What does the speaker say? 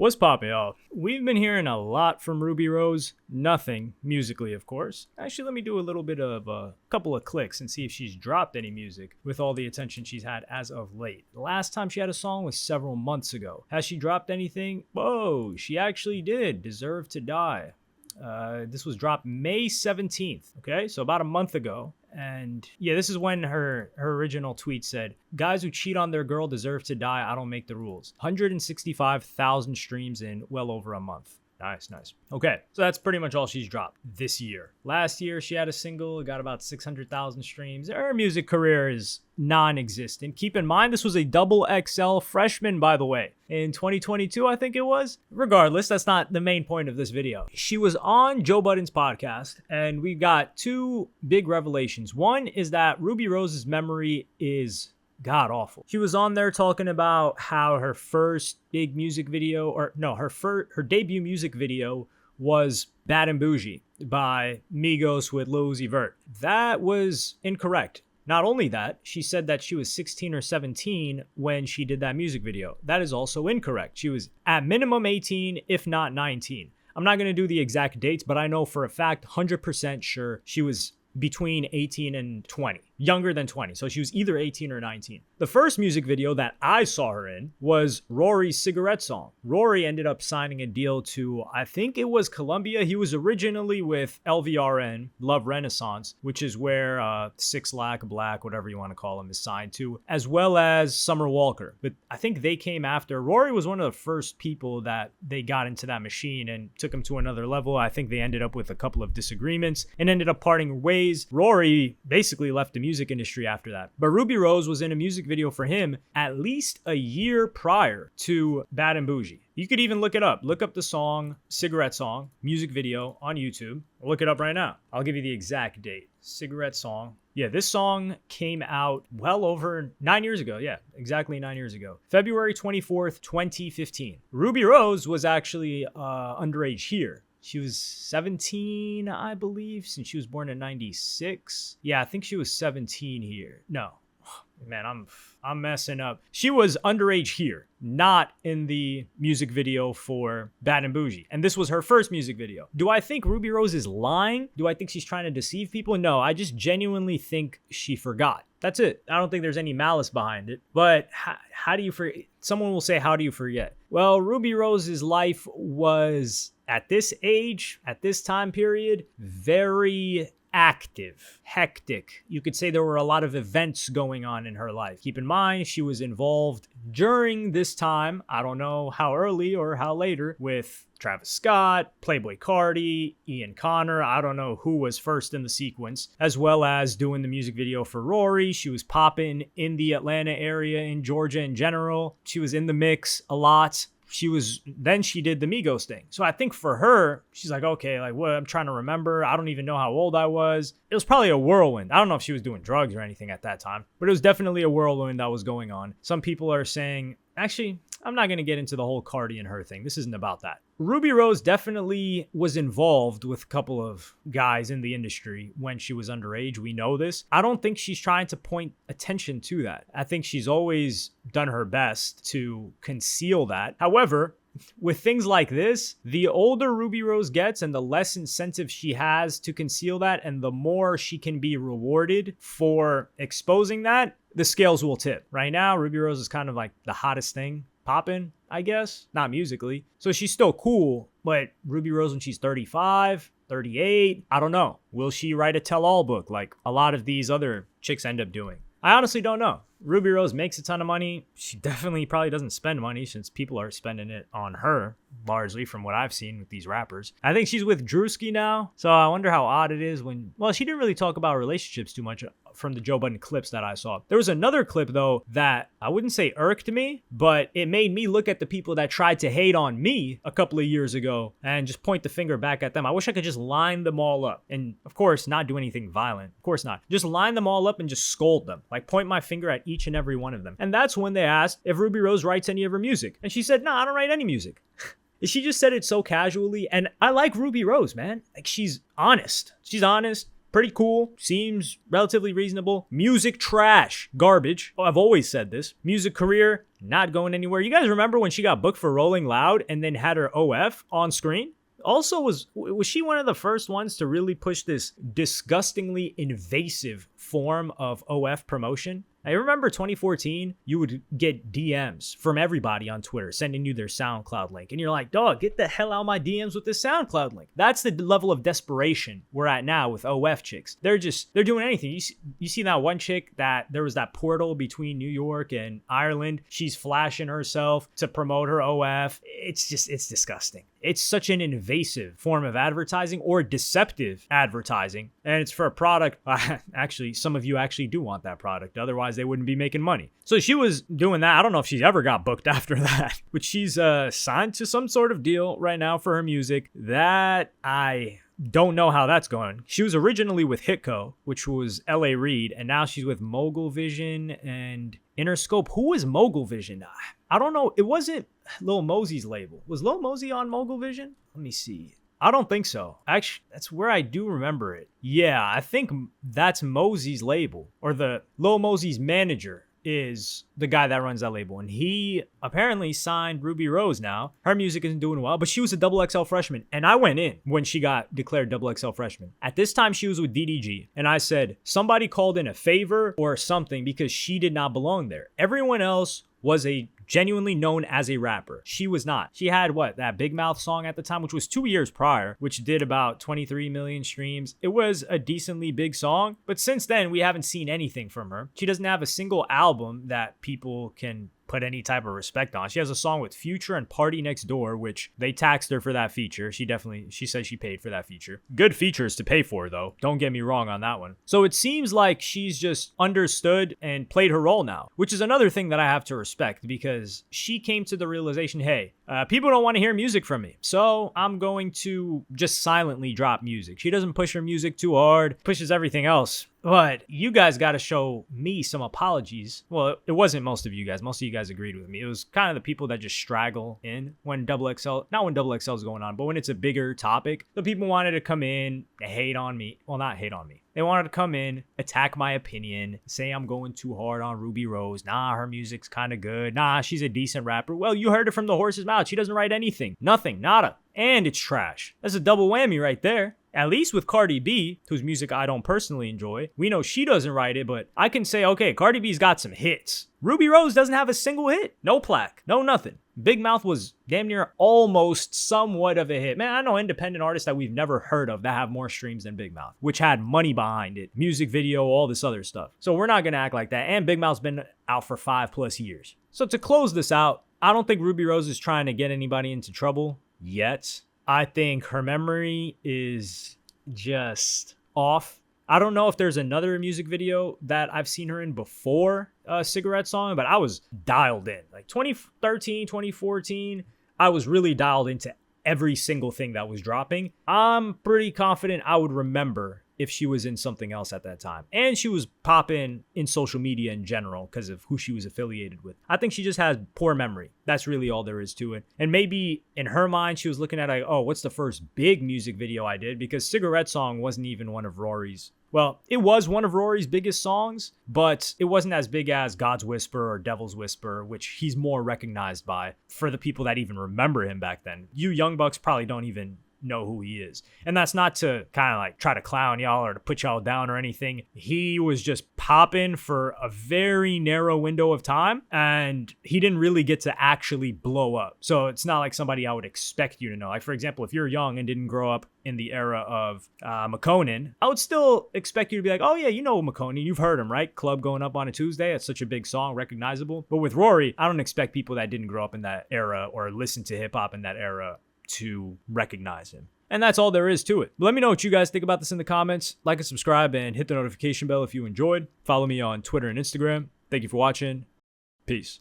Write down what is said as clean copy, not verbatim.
What's poppin', y'all? We've been hearing a lot from Rubi Rose. Nothing musically, of course. Actually, let me do a little bit of a couple of clicks and see if she's dropped any music with all the attention she's had as of late. The last time she had a song was several months ago. Has she dropped anything? Whoa, she actually did. Deserve to Die. This was dropped May 17th, okay? So about a month ago. And yeah, this is when her original tweet said, "Guys who cheat on their girl deserve to die. I don't make the rules." 165,000 streams in well over a month. Nice. Okay, so that's pretty much all she's dropped this year. Last year, she had a single, got about 600,000 streams. Her music career is non-existent. Keep in mind, this was a double XL freshman, by the way, in 2022, I think it was. Regardless, that's not the main point of this video. She was on Joe Budden's podcast, and we got two big revelations. One is that Rubi Rose's memory is god awful. She was on there talking about how her first big music video, her debut music video was Bad and Bougie by Migos with Lil Uzi Vert. That was incorrect. Not only that, she said that she was 16 or 17 when she did that music video. That is also incorrect. She was at minimum 18, if not 19. I'm not going to do the exact dates, but I know for a fact, 100% sure she was between 18 and 20, younger than 20. So she was either 18 or 19. The first music video that I saw her in was Rory's Cigarette Song. Rory ended up signing a deal to, I think it was Columbia. He was originally with LVRN, Love Renaissance, which is where 6 Lack Black, whatever you want to call him, is signed to, as well as Summer Walker. But I think they came after. Rory was one of the first people that they got into that machine and took him to another level. I think they ended up with a couple of disagreements and ended up parting ways. Rory basically left the music industry after that. But Rubi Rose was in a music video for him at least a year prior to Bad and Bougie. You could even look it up. Look up the song, Cigarette Song, music video on YouTube. Look it up right now. I'll give you the exact date. Cigarette Song. Yeah, this song came out well over 9 years ago. Yeah, exactly 9 years ago. February 24th, 2015. Rubi Rose was actually underage here. She was 17, I believe, since she was born in 96. Yeah, I think she was 17 here. No. Man, I'm messing up. She was underage here, not in the music video for Bad and Bougie. And this was her first music video. Do I think Rubi Rose is lying? Do I think she's trying to deceive people? No, I just genuinely think she forgot. That's it. I don't think there's any malice behind it. But how do you forget? Someone will say, how do you forget? Well, Rubi Rose's life was, at this age, at this time period, very active, hectic. You could say there were a lot of events going on in her life. Keep in mind, she was involved during this time, I don't know how early or how later, with Travis Scott, Playboi Carti, Ian Connor. I don't know who was first in the sequence, as well as doing the music video for Rory. She was popping in the Atlanta area, in Georgia in general. She was in the mix a lot. She did the Migos thing. So I think for her, she's like, okay, like what? I'm trying to remember. I don't even know how old I was. It was probably a whirlwind. I don't know if she was doing drugs or anything at that time, but it was definitely a whirlwind that was going on. Some people are saying, actually, I'm not going to get into the whole Cardi and her thing. This isn't about that. Rubi Rose definitely was involved with a couple of guys in the industry when she was underage. We know this. I don't think she's trying to point attention to that. I think she's always done her best to conceal that. However, with things like this, the older Rubi Rose gets and the less incentive she has to conceal that, and the more she can be rewarded for exposing that, the scales will tip. Right now, Rubi Rose is kind of like the hottest thing popping, I guess. Not musically. So she's still cool, but Rubi Rose when she's 35, 38, I don't know. Will she write a tell-all book like a lot of these other chicks end up doing? I honestly don't know. Rubi Rose makes a ton of money. She definitely probably doesn't spend money since people are spending it on her, largely from what I've seen with these rappers. I think she's with Drewski now, so I wonder how odd it is when, well, she didn't really talk about relationships too much from the Joe Budden clips that I saw. There was another clip, though, that I wouldn't say irked me, but it made me look at the people that tried to hate on me a couple of years ago and just point the finger back at them. I wish I could just line them all up and, of course, not do anything violent. Of course not. Just line them all up and just scold them. Like, point my finger at each and every one of them. And that's when they asked if Rubi Rose writes any of her music. And she said, no, I don't write any music. She just said it so casually. And I like Rubi Rose, man. Like, she's honest. She's honest. pretty cool. Seems relatively reasonable. Music trash. Garbage. Oh, I've always said this. Music career, not going anywhere. You guys remember when she got booked for Rolling Loud and then had her OF on screen? Also, was she one of the first ones to really push this disgustingly invasive form of OF promotion? I remember 2014, you would get DMs from everybody on Twitter sending you their SoundCloud link. And you're like, dog, get the hell out of my DMs with this SoundCloud link. That's the level of desperation we're at now with OF chicks. They're doing anything. You see that one chick that there was that portal between New York and Ireland. She's flashing herself to promote her OF. It's disgusting. It's such an invasive form of advertising or deceptive advertising. And it's for a product. Actually, some of you actually do want that product. Otherwise, they wouldn't be making money. So she was doing that. I don't know if she's ever got booked after that, but she's signed to some sort of deal right now for her music that I don't know how that's going. She was originally with Hitco, which was L.A. Reid, and now she's with Mogul Vision and Interscope. Who is Mogul Vision? I don't know. It wasn't Lil Mosey's label. Was Lil Mosey on Mogul Vision? Let me see. I don't think so. Actually, that's where I do remember it. Yeah, I think that's Mosey's label, or the Lil Mosey's manager is the guy that runs that label. And he apparently signed Rubi Rose now. Her music isn't doing well, but she was a XXL freshman. And I went in when she got declared XXL freshman. At this time, she was with DDG. And I said, somebody called in a favor or something because she did not belong there. Everyone else was a genuinely known as a rapper. She was not. She had that Big Mouth song at the time, which was 2 years prior, which did about 23 million streams. It was a decently big song, but since then we haven't seen anything from her. She doesn't have a single album that people can put any type of respect on. She has a song with Future and Party Next Door, which they taxed her for that feature. She said she paid for that feature. Good features to pay for, though. Don't get me wrong on that one. So it seems like she's just understood and played her role now, which is another thing that I have to respect because she came to the realization, hey, people don't want to hear music from me, so I'm going to just silently drop music. She doesn't push her music too hard, pushes everything else. But you guys got to show me some apologies. Well, it wasn't most of you guys. Most of you guys agreed with me. It was kind of the people that just straggle in when XXL, not when XXL is going on, but when it's a bigger topic. The people wanted to come in, hate on me. Well, not hate on me. They wanted to come in, attack my opinion, say I'm going too hard on Rubi Rose. Nah, her music's kind of good. Nah, she's a decent rapper. Well, you heard it from the horse's mouth. She doesn't write anything. Nothing. Nada. And it's trash. That's a double whammy right there. At least with Cardi B, whose music I don't personally enjoy, we know she doesn't write it, but I can say, okay, Cardi B's got some hits. Rubi Rose doesn't have a single hit. No plaque. No nothing. Big Mouth was damn near almost somewhat of a hit. Man, I know independent artists that we've never heard of that have more streams than Big Mouth, which had money behind it, music video, all this other stuff. So we're not going to act like that. And Big Mouth's been out for 5+ years. So to close this out, I don't think Rubi Rose is trying to get anybody into trouble yet. I think her memory is just off. I don't know if there's another music video that I've seen her in before a Cigarette Song, but I was dialed in. Like 2013, 2014, I was really dialed into every single thing that was dropping. I'm pretty confident I would remember if she was in something else at that time. And she was popping in social media in general because of who she was affiliated with. I think she just has poor memory. That's really all there is to it. And maybe in her mind, she was looking at like, oh, what's the first big music video I did? Because Cigarette Song wasn't even one of Rory's. Well, it was one of Rory's biggest songs, but it wasn't as big as God's Whisper or Devil's Whisper, which he's more recognized by for the people that even remember him back then. You young bucks probably don't even know who he is. And that's not to kind of like try to clown y'all or to put y'all down or anything. He was just popping for a very narrow window of time and he didn't really get to actually blow up. So it's not like somebody I would expect you to know. Like for example, if you're young and didn't grow up in the era of McConan, I would still expect you to be like, oh yeah, you know McConan, you've heard him, right? Club Going Up on a Tuesday, it's such a big song, recognizable. But with Rory, I don't expect people that didn't grow up in that era or listen to hip hop in that era to recognize him. And that's all there is to it. But let me know what you guys think about this in the comments. Like and subscribe and hit the notification bell if you enjoyed. Follow me on Twitter and Instagram. Thank you for watching. Peace.